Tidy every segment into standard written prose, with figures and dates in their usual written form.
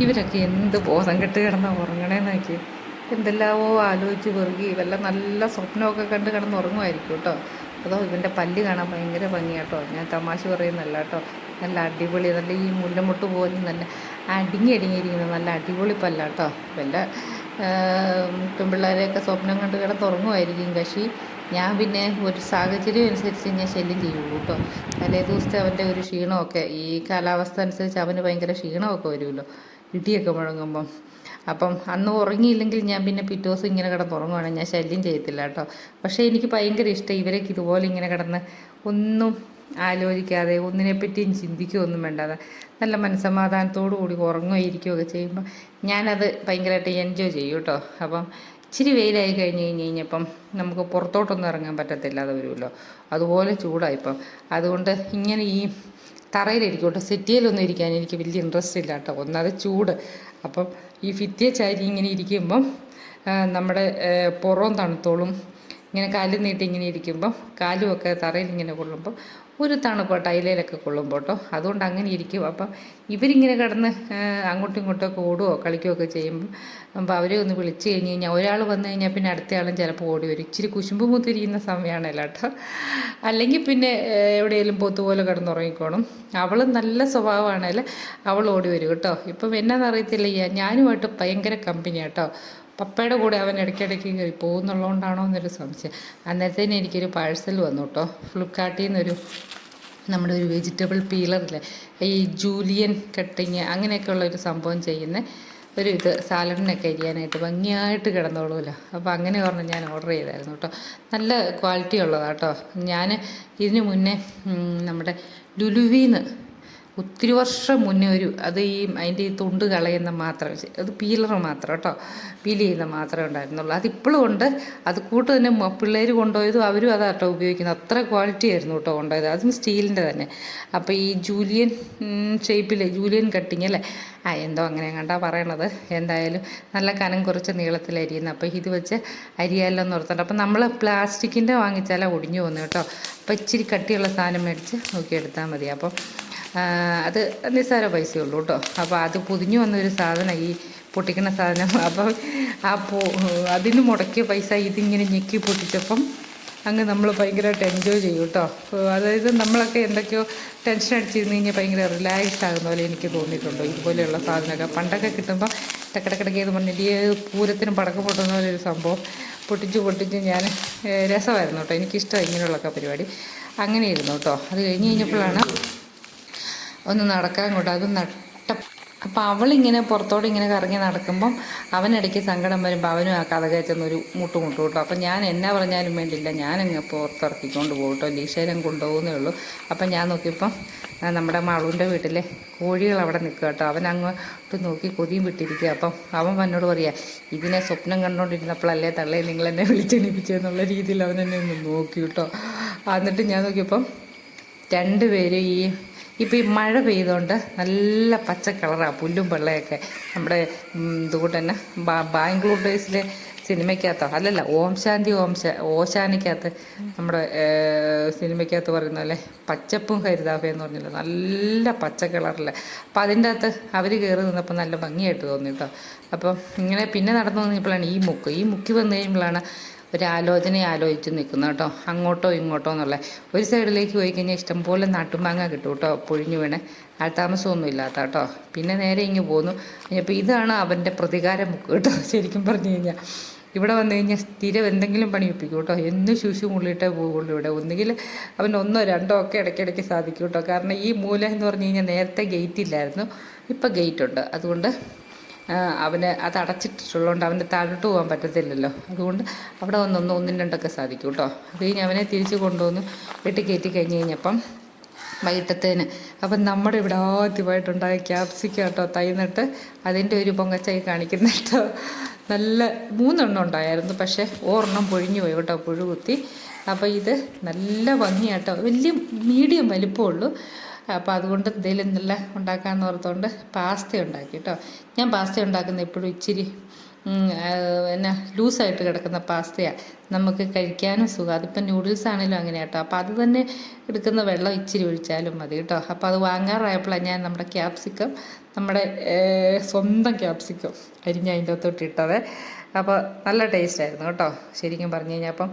ഇവരൊക്കെ എന്ത് ബോധം കെട്ട് കിടന്ന് ഉറങ്ങണേന്ന് നോക്കി. എന്തെല്ലാമോ ആലോചിച്ച് പെറുകി വല്ല നല്ല സ്വപ്നമൊക്കെ കണ്ട് കിടന്ന് ഉറങ്ങുമായിരിക്കും കേട്ടോ. അതോ ഇവൻ്റെ പല്ല് കാണാൻ ഭയങ്കര ഭംഗിയാട്ടോ. ഞാൻ തമാശ പറയുന്നല്ല കേട്ടോ. നല്ല അടിപൊളി, നല്ല ഈ മുല്ലമുട്ട് പോലും നല്ല അടിങ്ങിയിരിക്കുന്ന നല്ല അടിപൊളി പല്ല കേട്ടോ. വല്ല പെൺപിള്ളേരെയൊക്കെ സ്വപ്നം കണ്ട് കിടന്ന് ഉറങ്ങുമായിരിക്കും. പക്ഷേ ഞാൻ പിന്നെ ഒരു സാഹചര്യം അനുസരിച്ച് ഞാൻ ശല്യം ചെയ്യുള്ളൂ കേട്ടോ. തലേ ദിവസത്തെ അവൻ്റെ ഒരു ക്ഷീണമൊക്കെ, ഈ കാലാവസ്ഥ അനുസരിച്ച് അവന് ഭയങ്കര ക്ഷീണമൊക്കെ വരുമല്ലോ ഇടിയൊക്കെ മുഴങ്ങുമ്പം. അപ്പം അന്ന് ഉറങ്ങിയില്ലെങ്കിൽ ഞാൻ പിന്നെ പിറ്റേ ദിവസം ഇങ്ങനെ കിടന്ന് ഉറങ്ങുവാണെങ്കിൽ ഞാൻ ശല്യം ചെയ്യത്തില്ല കേട്ടോ. പക്ഷേ എനിക്ക് ഭയങ്കര ഇഷ്ടം ഇവരൊക്കെ ഇതുപോലെ ഇങ്ങനെ കിടന്ന് ഒന്നും ആലോചിക്കാതെ ഒന്നിനെപ്പറ്റിയും ചിന്തിക്കുകയൊന്നും വേണ്ടാതെ നല്ല മനസ്സമാധാനത്തോടു കൂടി ഉറങ്ങുകയിരിക്കുകയൊക്കെ ചെയ്യുമ്പോൾ ഞാനത് ഭയങ്കരമായിട്ട് എൻജോയ് ചെയ്യും കേട്ടോ. അപ്പം ഇച്ചിരി വെയിലായി കഴിഞ്ഞപ്പം നമുക്ക് പുറത്തോട്ടൊന്നും ഇറങ്ങാൻ പറ്റത്തില്ലാതെ വരുമല്ലോ, അതുപോലെ ചൂടായിപ്പം. അതുകൊണ്ട് ഇങ്ങനെ ഈ തറയിലിരിക്കും കേട്ടോ. സെറ്റിയിലൊന്നും ഇരിക്കാൻ എനിക്ക് വലിയ ഇൻട്രസ്റ്റ് ഇല്ല കേട്ടോ. ഒന്നത് ചൂട്. അപ്പം ഈ ഭിത്തിയെ ചാരി ഇങ്ങനെ ഇരിക്കുമ്പം നമ്മുടെ പുറവും തണുത്തോളും. ഇങ്ങനെ കാല് നീട്ടി ഇങ്ങനെ ഇരിക്കുമ്പം കാലുമൊക്കെ തറയിൽ ഇങ്ങനെ കൊള്ളുമ്പം ഒരു തണുപ്പ് ടൈലയിലൊക്കെ കൊള്ളുമ്പോൾ കേട്ടോ. അതുകൊണ്ട് അങ്ങനെ ഇരിക്കും. അപ്പം ഇവരിങ്ങനെ കിടന്ന് അങ്ങോട്ടും ഇങ്ങോട്ടൊക്കെ ഓടുകയോ കളിക്കുകയൊക്കെ ചെയ്യുമ്പം അപ്പോൾ അവരെ ഒന്ന് വിളിച്ച് കഴിഞ്ഞാൽ ഒരാൾ വന്നു കഴിഞ്ഞാൽ പിന്നെ അടുത്തയാളും ചിലപ്പോൾ ഓടി വരും. ഇച്ചിരി കുശുമ്പ് മുത്തിരിക്കുന്ന സമയമാണല്ലോ കേട്ടോ. അല്ലെങ്കിൽ പിന്നെ എവിടെയെങ്കിലും പോത്തുപോലെ കിടന്നുറങ്ങിക്കോണം. അവൾ നല്ല സ്വഭാവമാണേൽ അവൾ ഓടി വരും കേട്ടോ. ഇപ്പം എന്നാന്നറിയത്തില്ല, ഞാനുമായിട്ട് ഭയങ്കര കമ്പനിയാണ് കേട്ടോ. പപ്പയുടെ കൂടെ അവൻ ഇടയ്ക്കിടയ്ക്ക് കയറി പോകുന്നുള്ളതുകൊണ്ടാണോ എന്നൊരു സംശയം. അന്നേരത്തേന് എനിക്കൊരു പാഴ്സൽ വന്നു കേട്ടോ. ഫ്ലിപ്കാർട്ടിൽ നിന്നൊരു നമ്മുടെ ഒരു വെജിറ്റബിൾ പീലറില്ലേ, ഈ ജൂലിയൻ കട്ടിങ് അങ്ങനെയൊക്കെയുള്ള ഒരു സംഭവം ചെയ്യുന്ന ഒരു ഇത് സാലഡിനൊക്കെ അരിയാനായിട്ട് ഭംഗിയായിട്ട് കിടന്നോളൂല്ലോ. അപ്പോൾ അങ്ങനെ പറഞ്ഞ് ഞാൻ ഓർഡർ ചെയ്തായിരുന്നു കേട്ടോ. നല്ല ക്വാളിറ്റി ഉള്ളതാണ് കേട്ടോ. ഞാൻ ഇതിന് മുന്നേ നമ്മുടെ ലുലുവിന്ന് ഒത്തിരി വർഷം മുന്നേ അത് ഈ അതിൻ്റെ ഈ തൊണ്ട് കളയുന്ന മാത്രം, അത് പീലർ മാത്രം കേട്ടോ, പീൽ ചെയ്യുന്ന മാത്രമേ ഉണ്ടായിരുന്നുള്ളൂ. അതിപ്പോഴും ഉണ്ട്. അത് കൂട്ട് തന്നെ പിള്ളേർ കൊണ്ടുപോയതും അവരും അതാട്ടോ ഉപയോഗിക്കുന്നത്. അത്ര ക്വാളിറ്റി ആയിരുന്നു കേട്ടോ കൊണ്ടുപോയത്. അതും സ്റ്റീലിൻ്റെ തന്നെ. അപ്പോൾ ഈ ജൂലിയൻ ഷേപ്പിൽ ജൂലിയൻ കട്ടിങ് അല്ലേ, എന്തോ അങ്ങനെ കണ്ടാ പറയണത്. എന്തായാലും നല്ല കനം കുറച്ച് നീളത്തിൽ അരിയുന്നത്. അപ്പോൾ ഇത് വെച്ച് അരിയാലോ എന്ന് ഓർത്തുണ്ട്. അപ്പം നമ്മൾ പ്ലാസ്റ്റിക്കിൻ്റെ വാങ്ങിച്ചാൽ ഒടിഞ്ഞു പോകുന്നു കേട്ടോ. അപ്പോൾ ഇച്ചിരി കട്ടിയുള്ള സാധനം മേടിച്ച് നോക്കിയെടുത്താൽ മതി. അപ്പം അത് നിസ്സാര പൈസയുള്ളൂ കേട്ടോ. അപ്പോൾ അത് പൊതിഞ്ഞു വന്നൊരു സാധനം, ഈ പൊട്ടിക്കുന്ന സാധനം. അപ്പം അതിന് മുടക്കിയ പൈസ ഇതിങ്ങനെ ഞെക്കി പൊട്ടിച്ചപ്പം അങ്ങ് നമ്മൾ ഭയങ്കരമായിട്ട് എൻജോയ് ചെയ്യും കേട്ടോ. അതായത് നമ്മളൊക്കെ എന്തൊക്കെയോ ടെൻഷൻ അടിച്ചിരുന്ന് കഴിഞ്ഞാൽ ഭയങ്കര റിലാക്സ് ആകുന്ന പോലെ എനിക്ക് തോന്നിയിട്ടുണ്ടോ ഇതുപോലെയുള്ള സാധനമൊക്കെ. പണ്ടൊക്കെ കിട്ടുമ്പോൾ ടക്കിടക്കിടക്ക് ഇത് പറഞ്ഞിട്ട് ഈ പൂരത്തിനും പടക്കം പൊട്ടുന്ന പോലെ ഒരു സംഭവം പൊട്ടിച്ച് ഞാൻ രസമായിരുന്നു കേട്ടോ. എനിക്കിഷ്ടമാണ് ഇങ്ങനെയുള്ളൊക്കെ പരിപാടി. അങ്ങനെ ഇരുന്നു കേട്ടോ. അത് കഴിഞ്ഞപ്പോഴാണ് ഒന്ന് നടക്കാൻ കൊണ്ട് അത് അപ്പോൾ അവളിങ്ങനെ പുറത്തോട്ട് ഇങ്ങനെ കറങ്ങി നടക്കുമ്പം അവനിടയ്ക്ക് സങ്കടം വരുമ്പോൾ അവനും ആ കഥ കയറ്റുന്നൊരു മുട്ടും കേട്ടോ. അപ്പം ഞാൻ എന്നാ പറഞ്ഞാലും വേണ്ടില്ല, ഞാനങ്ങ് പുറത്തിറക്കിക്കൊണ്ട് പോകും കേട്ടോ. ലീശയിലും കൊണ്ടുപോകുന്നേ ഉള്ളൂ. അപ്പം ഞാൻ നോക്കിയപ്പം നമ്മുടെ മാളുവിൻ്റെ വീട്ടിലെ കോഴികൾ അവിടെ നിൽക്കുക കേട്ടോ. അവൻ അങ്ങോട്ട് നോക്കി കൊതിയും വിട്ടിരിക്കുക. അപ്പം അവൻ എന്നോട് പറയുക, ഇതിനെ സ്വപ്നം കണ്ടുകൊണ്ടിരുന്നപ്പോഴല്ലേ തള്ളേ നിങ്ങളെന്നെ വിളിച്ചെണീപ്പിച്ചെന്നുള്ള രീതിയിൽ അവൻ എന്നെ ഒന്ന് നോക്കി കേട്ടോ. എന്നിട്ട് ഞാൻ നോക്കിയപ്പം രണ്ടുപേരും ഇപ്പോൾ ഈ മഴ പെയ്തുകൊണ്ട് നല്ല പച്ച കളറാണ് പുല്ലും വെള്ളയൊക്കെ. നമ്മുടെ ഇതുകൊണ്ട് തന്നെ ബാംഗ്ലൂർ ഡേയ്സിലെ സിനിമയ്ക്കകത്തോ അല്ലല്ല ഓശാനിക്കകത്ത് നമ്മുടെ സിനിമയ്ക്കകത്ത് പറയുന്ന പോലെ പച്ചപ്പും ഹരിതാഭയെന്ന് പറഞ്ഞല്ലോ, നല്ല പച്ച കളറിൽ. അപ്പം അതിൻ്റെ അകത്ത് അവർ കയറി നിന്നപ്പോൾ നല്ല ഭംഗിയായിട്ട് തോന്നി കേട്ടോ. അപ്പം ഇങ്ങനെ പിന്നെ നടന്നു വന്നപ്പോഴാണ് ഈ മുക്കി വന്നു കഴിയുമ്പോഴാണ് ആലോചിച്ച് നിൽക്കുന്നത് കേട്ടോ. അങ്ങോട്ടോ ഇങ്ങോട്ടോ എന്നുള്ള ഒരു സൈഡിലേക്ക് പോയി കഴിഞ്ഞാൽ ഇഷ്ടംപോലെ നാട്ടുമാങ്ങ കിട്ടും കേട്ടോ, പൊഴിഞ്ഞു വീണ്. ആൾതാമസമൊന്നും ഇല്ലാത്ത കേട്ടോ. പിന്നെ നേരെ ഇങ്ങ് പോന്നു. അപ്പോൾ ഇതാണ് അവൻ്റെ പ്രതികാര മുക്ക് കേട്ടോ. ശരിക്കും പറഞ്ഞു കഴിഞ്ഞാൽ ഇവിടെ വന്നു കഴിഞ്ഞാൽ സ്ഥിരം എന്തെങ്കിലും പണി ഒപ്പിക്കും കേട്ടോ. എന്നും ശൂശു മുള്ളിയിട്ടേ പോകുള്ളൂ ഇവിടെ. ഒന്നുകിൽ അവൻ ഒന്നോ രണ്ടോ ഒക്കെ ഇടയ്ക്കിടയ്ക്ക് സാധിക്കും കേട്ടോ. കാരണം ഈ മൂല എന്ന് പറഞ്ഞു കഴിഞ്ഞാൽ നേരത്തെ ഗേറ്റ് ഇല്ലായിരുന്നു, ഇപ്പം ഗേറ്റ് ഉണ്ട്. അതുകൊണ്ട് അവന് അത് അടച്ചിട്ടിട്ടുള്ളതുകൊണ്ട് അവൻ്റെ താഴോട്ട് പോകാൻ പറ്റത്തില്ലല്ലോ. അതുകൊണ്ട് അവിടെ ഒന്നും രണ്ടൊക്കെ സാധിക്കും കേട്ടോ. അത് കഴിഞ്ഞ് അവനെ തിരിച്ച് കൊണ്ടുവന്ന് വീട്ടിൽ കയറ്റി കഴിഞ്ഞപ്പം വൈകിട്ടത്തേന് അപ്പം നമ്മുടെ ഇവിടെ ആദ്യമായിട്ടുണ്ടായ ക്യാപ്സിക്കം കേട്ടോ തൈന്നിട്ട് അതിൻ്റെ ഒരു പൊങ്ങച്ചായി കാണിക്കുന്ന കേട്ടോ. നല്ല 3 എണ്ണം ഉണ്ടായിരുന്നു, പക്ഷേ ഒരെണ്ണം പൊഴിഞ്ഞു പോയി കേട്ടോ, പുഴു കുത്തി. അപ്പോൾ ഇത് നല്ല ഭംഗിയാട്ടോ, വലിയ മീഡിയം വലിപ്പമുള്ളൂ. അപ്പോൾ അതുകൊണ്ട് എന്തെങ്കിലും നല്ല ഉണ്ടാക്കാമെന്ന് ഓർത്തുകൊണ്ട് പാസ്ത ഉണ്ടാക്കി കേട്ടോ. ഞാൻ പാസ്ത ഉണ്ടാക്കുന്ന എപ്പോഴും ഇച്ചിരി ലൂസായിട്ട് കിടക്കുന്ന പാസ്തയാണ് നമുക്ക് കഴിക്കാനും സുഖം. അതിപ്പോൾ നൂഡിൽസ് ആണെങ്കിലും അങ്ങനെ കേട്ടോ. അപ്പോൾ അത് തന്നെ എടുക്കുന്ന വെള്ളം ഇച്ചിരി ഒഴിച്ചാലും മതി കേട്ടോ. അപ്പോൾ അത് വാങ്ങാറായപ്പോഴാണ് ഞാൻ നമ്മുടെ ക്യാപ്സിക്കം നമ്മുടെ സ്വന്തം ക്യാപ്സിക്കം അരിഞ്ഞ് അതിൻ്റെ അകത്തോട്ട് ഇട്ടത്. അപ്പോൾ നല്ല ടേസ്റ്റായിരുന്നു കേട്ടോ ശരിക്കും പറഞ്ഞു കഴിഞ്ഞാൽ. അപ്പം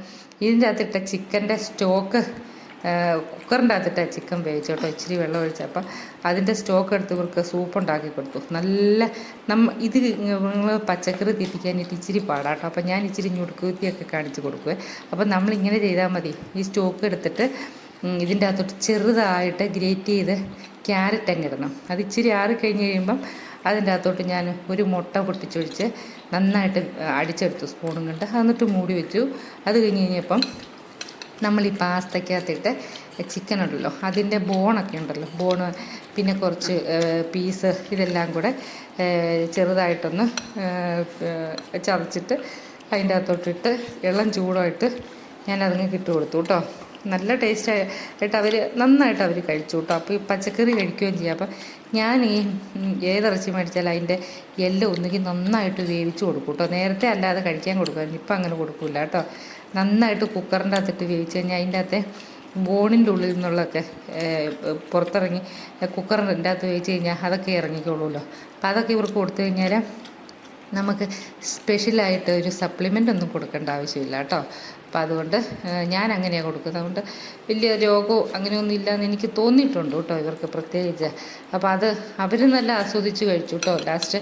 ഇതിൻ്റെ അകത്തിട്ട ചിക്കൻ്റെ സ്റ്റോക്ക് കുക്കറിൻ്റെ അകത്തിട്ട് ചിക്കൻ വേവിച്ചു കേട്ടോ, ഇച്ചിരി വെള്ളം ഒഴിച്ച്. അപ്പം അതിൻ്റെ സ്റ്റോക്ക് എടുത്ത് ഇവർക്ക് സൂപ്പ് ഉണ്ടാക്കി കൊടുത്തു. നല്ല ഇത് നിങ്ങൾ പച്ചക്കറി തെറ്റിക്കാനായിട്ട് ഇച്ചിരി പാടാട്ടോ. അപ്പം ഞാൻ ഇച്ചിരി ഞുടുക്കുത്തിയൊക്കെ കാണിച്ച് കൊടുക്കുവേ. അപ്പം നമ്മളിങ്ങനെ ചെയ്താൽ മതി. ഈ സ്റ്റോക്ക് എടുത്തിട്ട് ഇതിൻ്റെ അകത്തോട്ട് ചെറുതായിട്ട് ഗ്രേറ്റ് ചെയ്ത് ക്യാരറ്റ് അങ്ങ് ഇടണം. അത് ഇച്ചിരി ആറി കഴിഞ്ഞ് കഴിയുമ്പം അതിൻ്റെ അകത്തോട്ട് ഞാൻ ഒരു മുട്ട പൊട്ടിച്ചൊഴിച്ച് നന്നായിട്ട് അടിച്ചെടുത്തു സ്പൂണും കൊണ്ട്. എന്നിട്ട് മൂടി വെച്ചു. അത് കഴിഞ്ഞ് കഴിഞ്ഞപ്പം നമ്മൾ ഈ പാസ്തയ്ക്കകത്തിട്ട് ചിക്കൻ ഉണ്ടല്ലോ, അതിൻ്റെ ബോണൊക്കെ ഉണ്ടല്ലോ, ബോണ് പിന്നെ കുറച്ച് പീസ് ഇതെല്ലാം കൂടെ ചെറുതായിട്ടൊന്ന് ചതച്ചിട്ട് അതിൻ്റെ അകത്തോട്ടിട്ട് ഇളം ചൂടായിട്ട് ഞാനതങ്ങ് ഇട്ട് കൊടുത്തു കേട്ടോ. നല്ല ടേസ്റ്റായിട്ട് അവർ നന്നായിട്ട് അവർ കഴിച്ചു കേട്ടോ. അപ്പോൾ ഈ പച്ചക്കറി കഴിക്കുകയും ചെയ്യാം. അപ്പം ഞാൻ ഈ ഏതിറച്ചി മേടിച്ചാലും അതിൻ്റെ എല്ലാം ഒന്നുകിൽ നന്നായിട്ട് വേവിച്ച് കൊടുക്കും കേട്ടോ. നേരത്തെ അല്ലാതെ കഴിക്കാൻ കൊടുക്കുമായിരുന്നു, ഇപ്പം അങ്ങനെ കൊടുക്കില്ല കേട്ടോ. നന്നായിട്ട് കുക്കറിൻ്റെ അകത്തിട്ട് വേവിച്ച് കഴിഞ്ഞാൽ അതിൻ്റെ അകത്തെ ബോണിൻ്റെ ഉള്ളിൽ നിന്നുള്ളതൊക്കെ പുറത്തിറങ്ങി കുക്കറിൻ്റെ അകത്ത് വേവിച്ച് കഴിഞ്ഞാൽ അതൊക്കെ ഇറങ്ങിക്കോളുമല്ലോ. അപ്പോൾ അതൊക്കെ ഇവർക്ക് കൊടുത്തു കഴിഞ്ഞാൽ നമുക്ക് സ്പെഷ്യലായിട്ട് ഒരു സപ്ലിമെൻ്റ് ഒന്നും കൊടുക്കേണ്ട ആവശ്യമില്ല കേട്ടോ. അപ്പോൾ അതുകൊണ്ട് ഞാൻ അങ്ങനെയാണ് കൊടുക്കുന്നത്. അതുകൊണ്ട് വലിയ രോഗമോ അങ്ങനെയൊന്നും ഇല്ലയെന്ന് എനിക്ക് തോന്നിയിട്ടുണ്ട് കേട്ടോ ഇവർക്ക് പ്രത്യേകിച്ച്. അപ്പോൾ അത് അവർ നല്ല ആസ്വദിച്ച് കഴിച്ചു കേട്ടോ. ലാസ്റ്റ്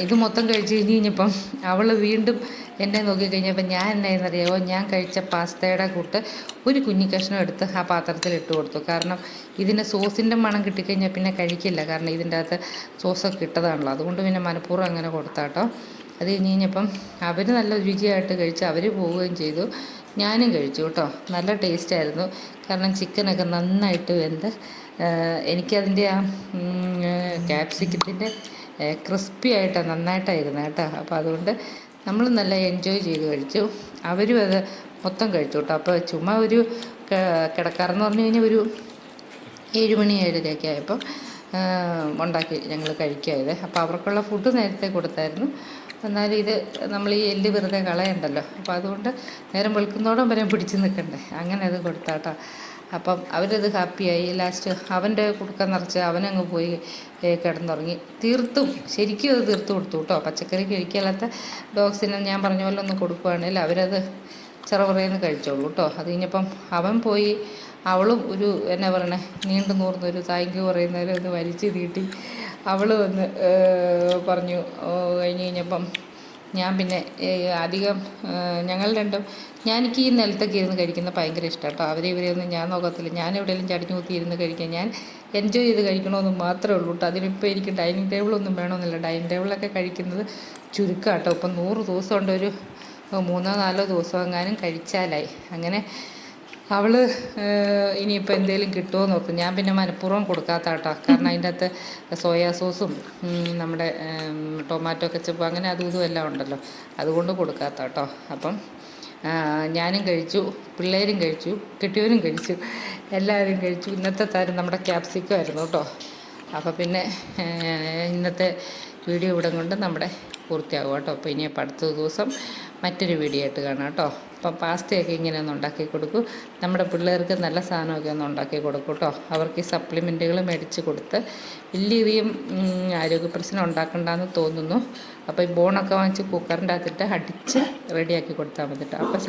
ഇത് മൊത്തം കഴിച്ച് കഴിഞ്ഞപ്പം അവൾ വീണ്ടും എന്നെ നോക്കിക്കഴിഞ്ഞപ്പോൾ ഞാൻ എന്നായെന്നറിയാമോ, ഞാൻ കഴിച്ച പാസ്തയുടെ കൂട്ട് ഒരു കുഞ്ഞി കഷ്ണം എടുത്ത് ആ പാത്രത്തിൽ ഇട്ട് കൊടുത്തു. കാരണം ഇതിന് സോസിൻ്റെ മണം കിട്ടിക്കഴിഞ്ഞാൽ പിന്നെ കഴിക്കില്ല. കാരണം ഇതിൻ്റെ അകത്ത് സോസൊക്കെ ഇട്ടതാണല്ലോ. അതുകൊണ്ട് പിന്നെ മനഃപൂർവ്വം അങ്ങനെ കൊടുത്താട്ടോ. അത് കഴിഞ്ഞ് കഴിഞ്ഞപ്പം അവർ നല്ല രുചിയായിട്ട് കഴിച്ച് അവർ പോവുകയും ചെയ്തു. ഞാനും കഴിച്ചു കേട്ടോ. നല്ല ടേസ്റ്റായിരുന്നു. കാരണം ചിക്കനൊക്കെ നന്നായിട്ട് വെന്ത് എനിക്കതിൻ്റെ ആ ക്യാപ്സിക്കത്തിൻ്റെ ക്രിസ്പി ആയിട്ടാണ് നന്നായിട്ടായിരുന്നു കേട്ടോ. അപ്പോൾ അതുകൊണ്ട് നമ്മൾ നല്ല എൻജോയ് ചെയ്ത് കഴിച്ചു. അവരും അത് മൊത്തം കഴിച്ചു കേട്ടോ. അപ്പോൾ ചുമ്മാ ഒരു കിടക്കാറെന്ന് പറഞ്ഞു കഴിഞ്ഞാൽ ഒരു 7 മണി 7:30 ആയപ്പോൾ ഉണ്ടാക്കി ഞങ്ങൾ കഴിക്കായത്. അപ്പോൾ അവർക്കുള്ള ഫുഡ് നേരത്തെ കൊടുത്തായിരുന്നു. എന്നാലും ഇത് നമ്മൾ ഈ എല്ല് വെറുതെ കളയണ്ടല്ലോ. അപ്പോൾ അതുകൊണ്ട് നേരം വെളുക്കുന്നോടം വരെ പിടിച്ച് നിൽക്കണ്ടേ, അങ്ങനെ അത് കൊടുത്താട്ടോ. അപ്പം അവരത് ഹാപ്പിയായി. ലാസ്റ്റ് അവൻ്റെ കുടുക്ക നിറച്ച് അവനങ്ങ് പോയി കിടന്നുറങ്ങി. തീർത്തും ശരിക്കും അത് തീർത്ത് കൊടുത്തു കേട്ടോ. പച്ചക്കറി കഴിക്കാത്ത ഡോഗ്സിന് ഞാൻ പറഞ്ഞ പോലെ ഒന്ന് കൊടുക്കുകയാണെങ്കിൽ അവരത് ചെറുപറയെന്ന് കഴിച്ചോളൂ കേട്ടോ. അത് കഴിഞ്ഞപ്പം അവൻ പോയി, അവളും ഒരു എന്നാ പറയണേ നീണ്ടു നൂർന്നൊരു താങ്ക് യു പറയുന്നതിൽ ഒന്ന് വലിച്ച് നീട്ടി അവൾ വന്ന് പറഞ്ഞു. കഴിഞ്ഞ് കഴിഞ്ഞപ്പം ഞാൻ പിന്നെ അധികം ഞങ്ങൾ രണ്ടും എനിക്ക് ഈ നിലത്തൊക്കെ ഇരുന്ന് കഴിക്കുന്നത് ഭയങ്കര ഇഷ്ടമാണ് കേട്ടോ. അവരെ ഇവരെയൊന്നും ഞാൻ നോക്കത്തില്ല. ഞാൻ എവിടെയെങ്കിലും ചടിഞ്ഞു കൂത്തി ഇരുന്ന് കഴിക്കാൻ ഞാൻ എൻജോയ് ചെയ്ത് കഴിക്കണമെന്ന് മാത്രമേ ഉള്ളൂ കേട്ടോ. അതിനിപ്പോൾ എനിക്ക് ഡൈനിങ് ടേബിളൊന്നും വേണമെന്നില്ല. ഡൈനിങ് ടേബിളൊക്കെ കഴിക്കുന്നത് ചുരുക്കം കേട്ടോ. ഇപ്പം 100 ദിവസം ഉണ്ട്, ഒരു 3-4 ദിവസം എങ്ങാനും കഴിച്ചാലായി. അങ്ങനെ അവൾ ഇനിയിപ്പോൾ എന്തെങ്കിലും കിട്ടുമോ നോക്കും. ഞാൻ പിന്നെ മനഃപൂർവ്വം കൊടുക്കാത്ത കേട്ടോ. കാരണം അതിൻ്റെ അകത്ത് സോയാ സോസും നമ്മുടെ ടൊമാറ്റോ കെച്ചപ്പ് അങ്ങനെ അതും ഇതും എല്ലാം ഉണ്ടല്ലോ, അതുകൊണ്ട് കൊടുക്കാത്ത കേട്ടോ. അപ്പം ഞാനും കഴിച്ചു, പിള്ളേരും കഴിച്ചു, കെട്ടിയവനും കഴിച്ചു, എല്ലാവരും കഴിച്ചു. ഇന്നത്തെ താരം നമ്മുടെ ക്യാപ്സിക്കം ആയിരുന്നു കേട്ടോ. അപ്പോൾ പിന്നെ ഇന്നത്തെ വീഡിയോ ഇവിടെ കൊണ്ട് നമ്മുടെ പൂർത്തിയാകും കേട്ടോ. അപ്പോൾ ഇനി അടുത്ത ദിവസം മറ്റൊരു വീഡിയോ ആയിട്ട് കാണാം കേട്ടോ. അപ്പം പാസ്തയൊക്കെ ഇങ്ങനെ ഒന്ന് ഉണ്ടാക്കി കൊടുക്കും. നമ്മുടെ പിള്ളേർക്ക് നല്ല സാധനമൊക്കെ ഒന്ന് ഉണ്ടാക്കി കൊടുക്കും കേട്ടോ. അവർക്ക് ഈ സപ്ലിമെൻറ്റുകൾ മേടിച്ച് കൊടുത്ത് വലിയധികം ആരോഗ്യ പ്രശ്നം ഉണ്ടാക്കണ്ടെന്ന് തോന്നുന്നു. അപ്പോൾ ഈ ബോണൊക്കെ വാങ്ങിച്ച് കുക്കറിൻ്റെ അകത്തിട്ട് അടിച്ച് റെഡിയാക്കി കൊടുത്താൽ മതി കേട്ടോ. അപ്പോൾ